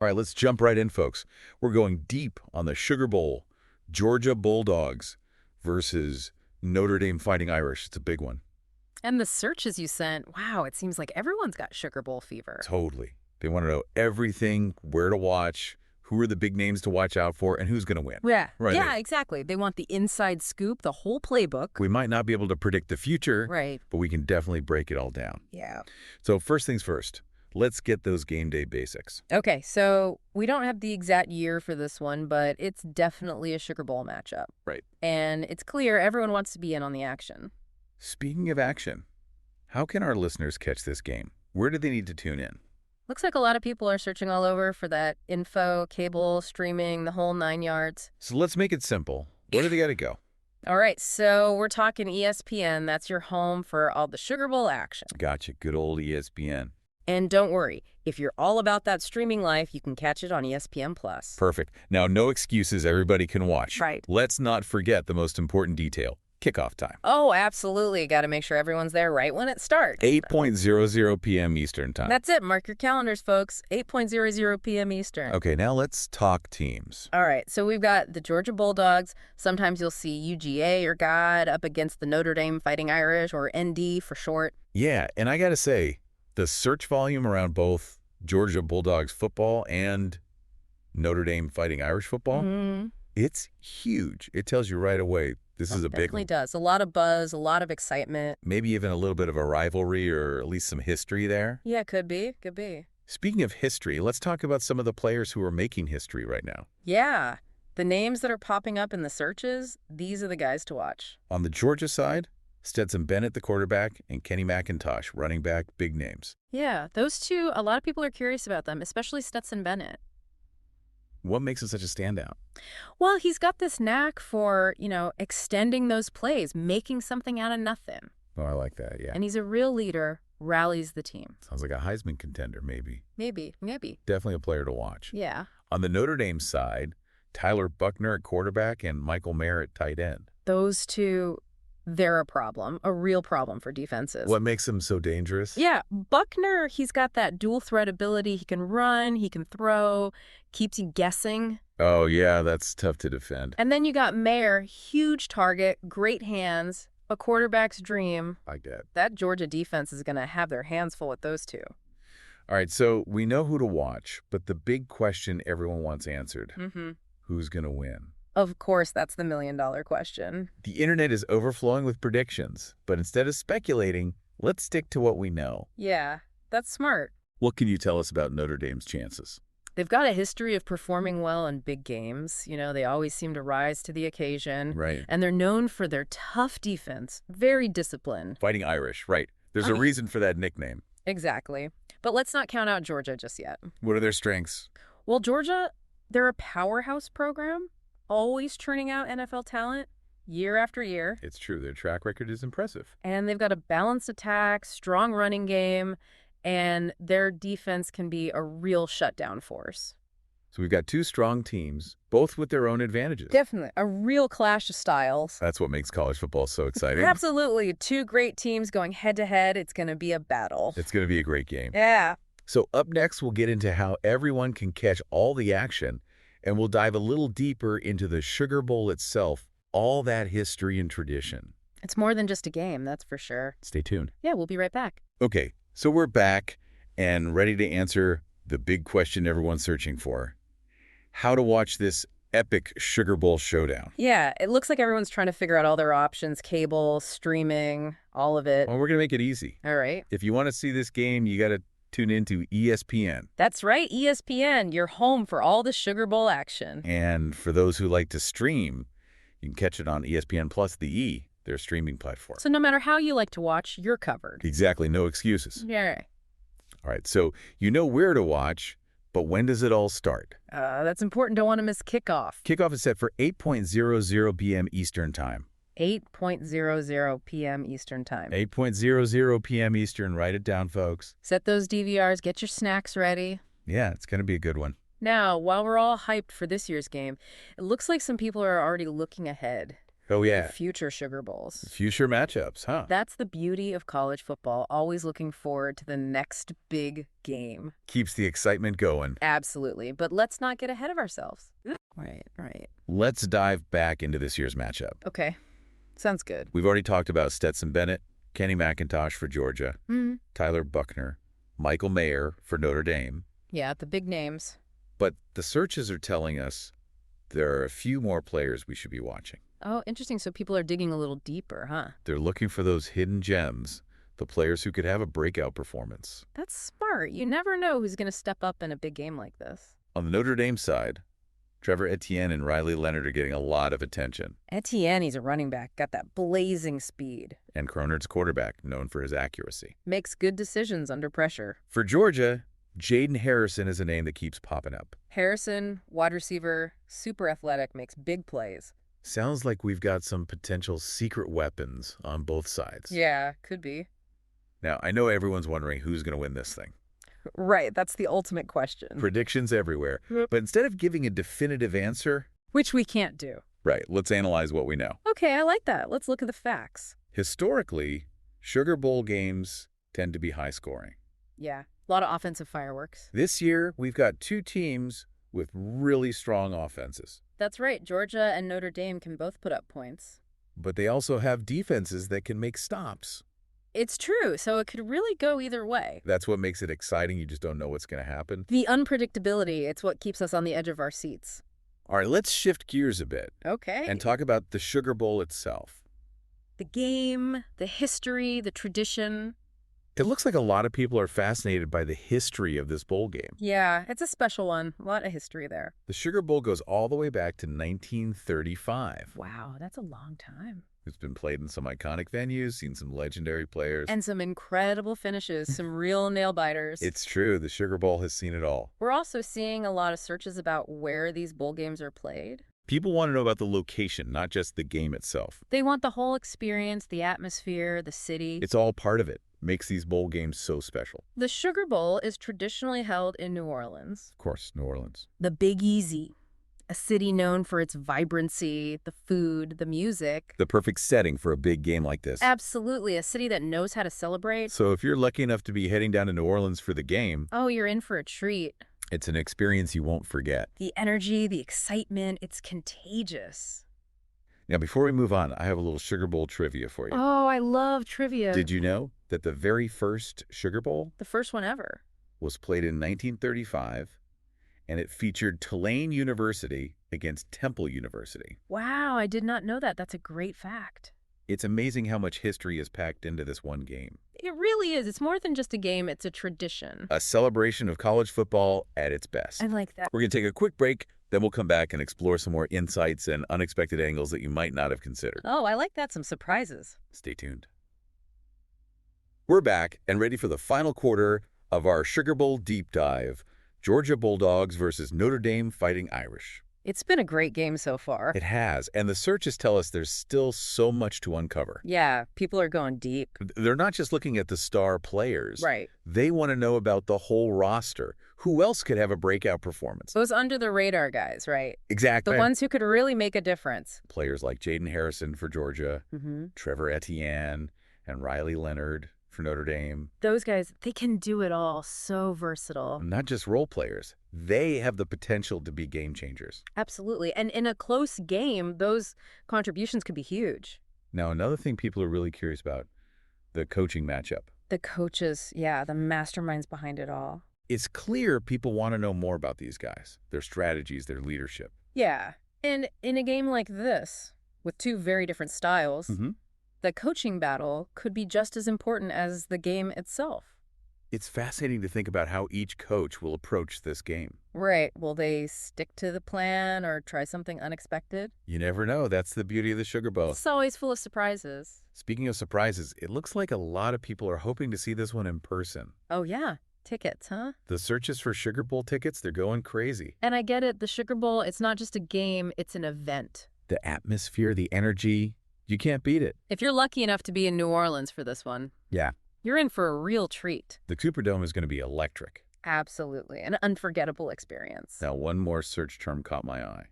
All right, let's jump right in, folks. We're going deep on the Sugar Bowl. Georgia Bulldogs versus Notre Dame Fighting Irish. It's a big one. And the searches you sent, wow, it seems like everyone's got Sugar Bowl fever. Totally. They want to know everything, where to watch, who are the big names to watch out for, and who's going to win. Yeah, Right. Yeah, exactly. They want the inside scoop, the whole playbook. We might not be able to predict the future, Right. but we can definitely break it all down. Yeah. So first things first, let's get those game day basics. Okay, so we don't have the exact year for this one, but it's definitely a Sugar Bowl matchup. Right. And it's clear everyone wants to be in on the action. Speaking of action, how can our listeners catch this game? Where do they need to tune in? Looks like a lot of people are searching all over for that info, cable, streaming, the whole 9 yards. So let's make it simple. Where do they got to go? All right, so we're talking ESPN. That's your home for all the Sugar Bowl action. Gotcha. Good old ESPN. And don't worry, if you're all about that streaming life, you can catch it on ESPN+. Perfect. Now, no excuses. Everybody can watch. Right. Let's not forget the most important detail. Kickoff time. Oh, absolutely. Got to make sure everyone's there right when it starts. 8:00 p.m. Eastern Time. That's it. Mark your calendars, folks. 8:00 p.m. Eastern. Okay, now let's talk teams. All right, so we've got the Georgia Bulldogs. Sometimes you'll see UGA or God up against the Notre Dame Fighting Irish, or ND for short. Yeah, and I got to say, the search volume around both Georgia Bulldogs football and Notre Dame Fighting Irish football, it's huge. It tells you right away, this is a big Definitely one. does. A lot of buzz, a lot of excitement. Maybe even a little bit of a rivalry or at least some history there. Yeah, could be. Could be. Speaking of history, let's talk about some of the players who are making history right now. Yeah. The names that are popping up in the searches, these are the guys to watch. On the Georgia side, Stetson Bennett, the quarterback, and Kenny McIntosh, running back, big names. Yeah, those two, a lot of people are curious about them, especially Stetson Bennett. What makes him such a standout? Well, he's got this knack for, extending those plays, making something out of nothing. Oh, I like that, yeah. And he's a real leader, rallies the team. Sounds like a Heisman contender, maybe. Maybe. Definitely a player to watch. Yeah. On the Notre Dame side, Tyler Buckner at quarterback and Michael Mayer at tight end. Those two, they're a problem, a real problem for defenses. What makes him so dangerous? Yeah, Buckner, he's got that dual threat ability. He can run, he can throw, keeps you guessing. Oh, yeah, that's tough to defend. And then you got Mayer, huge target, great hands, a quarterback's dream. Like that. That Georgia defense is going to have their hands full with those two. All right, so we know who to watch, but the big question everyone wants answered. Who's going to win? Of course, that's the million-dollar question. The internet is overflowing with predictions, but instead of speculating, let's stick to what we know. Yeah, that's smart. What can you tell us about Notre Dame's chances? They've got a history of performing well in big games. They always seem to rise to the occasion. Right. And they're known for their tough defense, very disciplined. Fighting Irish, right. There's a reason for that nickname. Exactly. But let's not count out Georgia just yet. What are their strengths? Well, Georgia, they're a powerhouse program, always churning out NFL talent year after year. It's true. Their track record is impressive. And they've got a balanced attack, strong running game, and their defense can be a real shutdown force. So we've got two strong teams, both with their own advantages. Definitely. A real clash of styles. That's what makes college football so exciting. Absolutely. Two great teams going head-to-head. It's going to be a battle. It's going to be a great game. Yeah. So up next, we'll get into how everyone can catch all the action, and we'll dive a little deeper into the Sugar Bowl itself, all that history and tradition. It's more than just a game, that's for sure. Stay tuned. Yeah, we'll be right back. Okay, so we're back and ready to answer the big question everyone's searching for. How to watch this epic Sugar Bowl showdown. Yeah, it looks like everyone's trying to figure out all their options, cable, streaming, all of it. Well, we're going to make it easy. All right. If you want to see this game, you got to tune into ESPN. That's right, ESPN, your home for all the Sugar Bowl action. And for those who like to stream, you can catch it on ESPN Plus, their streaming platform. So no matter how you like to watch, you're covered. Exactly, no excuses. Yeah. All right, so you know where to watch, but when does it all start? That's important. Don't want to miss kickoff. Kickoff is set for 8:00 p.m. Eastern Time. 8:00 p.m. Eastern Time. 8:00 p.m. Eastern. Write it down, folks. Set those DVRs. Get your snacks ready. Yeah, it's going to be a good one. Now, while we're all hyped for this year's game, it looks like some people are already looking ahead. Oh, yeah. Future Sugar Bowls. Future matchups, huh? That's the beauty of college football, always looking forward to the next big game. Keeps the excitement going. Absolutely, but let's not get ahead of ourselves. Right. Let's dive back into this year's matchup. Okay, sounds good. We've already talked about Stetson Bennett, Kenny McIntosh for Georgia, Tyler Buckner, Michael Mayer for Notre Dame. Yeah, the big names. But the searches are telling us there are a few more players we should be watching. Oh, interesting. So people are digging a little deeper, huh? They're looking for those hidden gems, the players who could have a breakout performance. That's smart. You never know who's going to step up in a big game like this. On the Notre Dame side, Trevor Etienne and Riley Leonard are getting a lot of attention. Etienne, he's a running back, got that blazing speed. And Croner's quarterback, known for his accuracy. Makes good decisions under pressure. For Georgia, Jaden Harrison is a name that keeps popping up. Harrison, wide receiver, super athletic, makes big plays. Sounds like we've got some potential secret weapons on both sides. Yeah, could be. Now, I know everyone's wondering who's going to win this thing. Right, that's the ultimate question. Predictions everywhere. But instead of giving a definitive answer... Which we can't do. Right, let's analyze what we know. Okay, I like that. Let's look at the facts. Historically, Sugar Bowl games tend to be high-scoring. Yeah, a lot of offensive fireworks. This year, we've got two teams with really strong offenses. That's right. Georgia and Notre Dame can both put up points. But they also have defenses that can make stops. It's true, so it could really go either way. That's what makes it exciting. You just don't know what's going to happen. The unpredictability, it's what keeps us on the edge of our seats. All right, let's shift gears a bit. Okay. And talk about the Sugar Bowl itself. The game, the history, the tradition. It looks like a lot of people are fascinated by the history of this bowl game. Yeah, it's a special one. A lot of history there. The Sugar Bowl goes all the way back to 1935. Wow, that's a long time. It's been played in some iconic venues, seen some legendary players. And some incredible finishes, some real nail-biters. It's true, the Sugar Bowl has seen it all. We're also seeing a lot of searches about where these bowl games are played. People want to know about the location, not just the game itself. They want the whole experience, the atmosphere, the city. It's all part of it. Makes these bowl games so special. The Sugar Bowl is traditionally held in New Orleans. Of course, New Orleans. The Big Easy, a city known for its vibrancy, the food, the music. The perfect setting for a big game like this. Absolutely, a city that knows how to celebrate. So if you're lucky enough to be heading down to New Orleans for the game... Oh, you're in for a treat. It's an experience you won't forget. The energy, the excitement, it's contagious. Now, before we move on, I have a little Sugar Bowl trivia for you. Oh, I love trivia. Did you know that the very first Sugar Bowl The first one ever. was played in 1935, and it featured Tulane University against Temple University? Wow, I did not know that. That's a great fact. It's amazing how much history is packed into this one game. It really is. It's more than just a game. It's a tradition. A celebration of college football at its best. I like that. We're going to take a quick break, then we'll come back and explore some more insights and unexpected angles that you might not have considered. Oh, I like that. Some surprises. Stay tuned. We're back and ready for the final quarter of our Sugar Bowl deep dive. Georgia Bulldogs versus Notre Dame Fighting Irish. It's been a great game so far. It has, and the searches tell us there's still so much to uncover. Yeah, people are going deep. They're not just looking at the star players. Right. They want to know about the whole roster. Who else could have a breakout performance? Those under-the-radar guys, right? Exactly. The ones who could really make a difference. Players like Jaden Harrison for Georgia, Trevor Etienne, and Riley Leonard for Notre Dame. Those guys, they can do it all. So versatile. Not just role players. They have the potential to be game changers. Absolutely. And in a close game, those contributions could be huge. Now, another thing people are really curious about, the coaching matchup. The coaches, yeah, the masterminds behind it all. It's clear people want to know more about these guys, their strategies, their leadership. Yeah. And in a game like this, with two very different styles, the coaching battle could be just as important as the game itself. It's fascinating to think about how each coach will approach this game. Right. Will they stick to the plan or try something unexpected? You never know. That's the beauty of the Sugar Bowl. It's always full of surprises. Speaking of surprises, it looks like a lot of people are hoping to see this one in person. Oh, yeah. Tickets, huh? The searches for Sugar Bowl tickets, they're going crazy. And I get it. The Sugar Bowl, it's not just a game, it's an event. The atmosphere, the energy, you can't beat it. If you're lucky enough to be in New Orleans for this one, yeah, you're in for a real treat. The Superdome is going to be electric. Absolutely. An unforgettable experience. Now, one more search term caught my eye.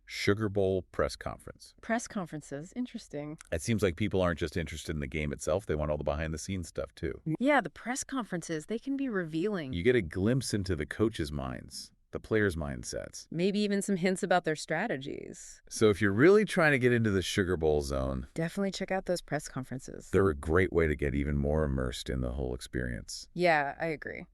Sugar Bowl press conference. Press conferences. Interesting. It seems like people aren't just interested in the game itself. They want all the behind-the-scenes stuff, too. Yeah, the press conferences, they can be revealing. You get a glimpse into the coaches' minds, the players' mindsets. Maybe even some hints about their strategies. So if you're really trying to get into the Sugar Bowl zone, definitely check out those press conferences. They're a great way to get even more immersed in the whole experience. Yeah, I agree.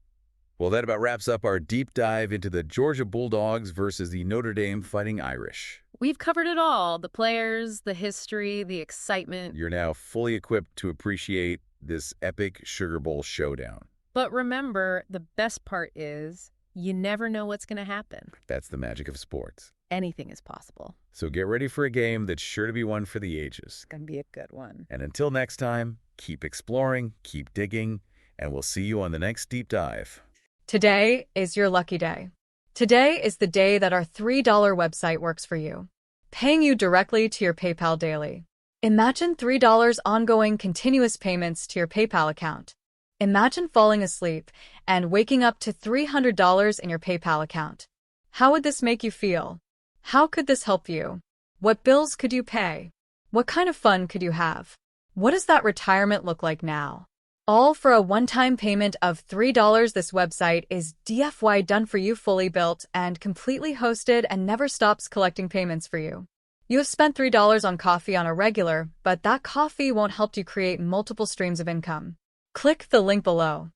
Well, that about wraps up our deep dive into the Georgia Bulldogs versus the Notre Dame Fighting Irish. We've covered it all. The players, the history, the excitement. You're now fully equipped to appreciate this epic Sugar Bowl showdown. But remember, the best part is you never know what's going to happen. That's the magic of sports. Anything is possible. So get ready for a game that's sure to be one for the ages. It's going to be a good one. And until next time, keep exploring, keep digging, and we'll see you on the next deep dive. Today is your lucky day. Today is the day that our $3 website works for you, paying you directly to your PayPal daily. Imagine $3 ongoing continuous payments to your PayPal account. Imagine falling asleep and waking up to $300 in your PayPal account. How would this make you feel? How could this help you? What bills could you pay? What kind of fun could you have? What does that retirement look like now? All for a one-time payment of $3. This website is DFY done for you, fully built and completely hosted, and never stops collecting payments for you. You have spent $3 on coffee on a regular, but that coffee won't help you create multiple streams of income. Click the link below.